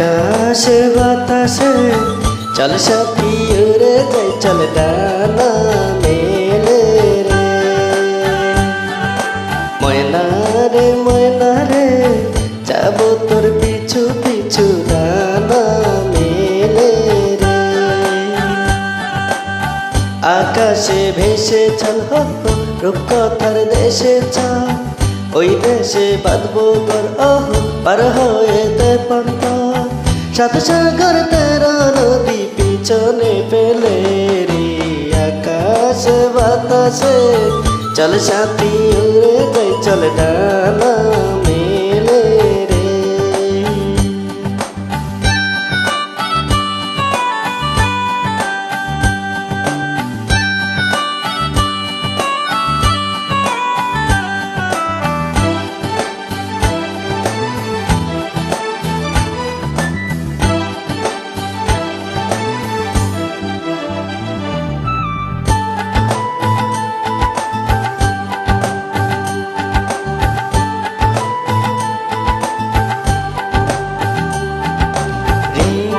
আকাশে বাতাসে চল সাথী উড়ে যাই, চল ডানা মেলে রে। ময়না রে ময়না রে, যাবো তোর পিছু পিছু ডানা মেলে রে। আকাশে ভেসে চল হো হো, রূপকথার দেশে চল, ওই দেশে বাঁধবো ঘর ওহো, পার হয়ে পন্ত। সাত সাগর তেরো নদী পিছনে ফেলে রে। আকাশে বাতাসে চল সাথী উড়ে যাই, চল ডানা মেলে রে।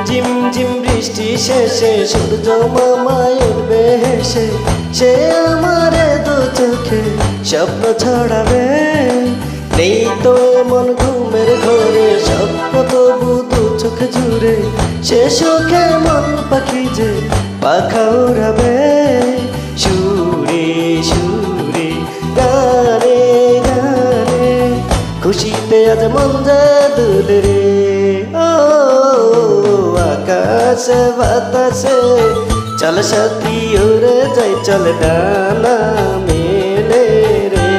ঝিম ঝিম বৃষ্টি শেষে সূর্য মামায় উঠবে হেসে, সে আমারে দু চোখে স্বপ্ন ছড়াবে। নেই তো এমন ঘুমের ঘরে স্বপ্ন তবু দু চোখে জুড়ে, সে সুখে মন পাখি যে পাখা উড়াবে। সুরে সুরে গানে গানে খুশিতে আজ মন যে দুলে রে। আকাশে বাতাসে চল সাথী উড়ে যাই, চল ডানা মেলে রে।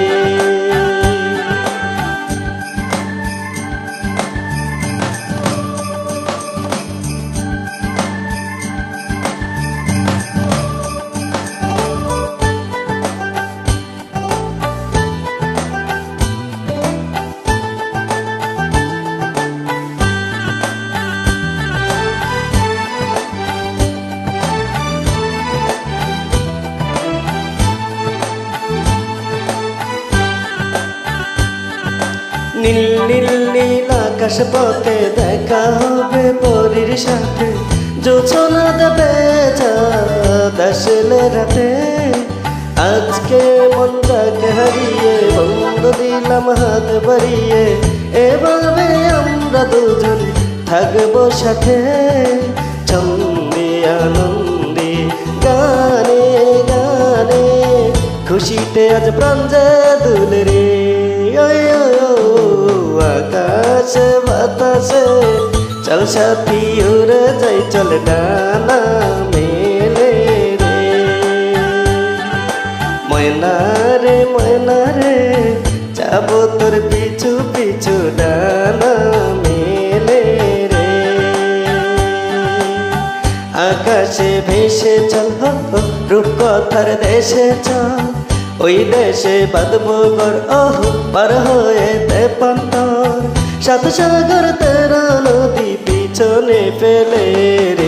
নীল নীল নীল আকাশ পথে দেখা হবে পরীর সাথে, জোছনা দেবে দশলে রাতে। আজকে মনটাকে হারিয়ে বন্ধ দিলাম হাত বাড়িয়ে, এভাবে আমরা দুজন থাকবো সাথে। ছন্দে আনন্দে গানে গানে খুশিতে আজ প্রাণ যে দুলে রে। আকাশে বাতাসে চল সাথী উড়ে যাই, চল ডানা মেলে রে। ময়না রে ময়না রে, যাবো তোর পিছু পিছু ডানা মেলে রে। আকাশে ভেসে চল হো হো, রূপকথার দেশে চল, ওই দেশে বাঁধবো ঘর ওহো, পার হয়ে পন্তর। সাত সাগর তেরো নদী পিছনে ফেলে রে।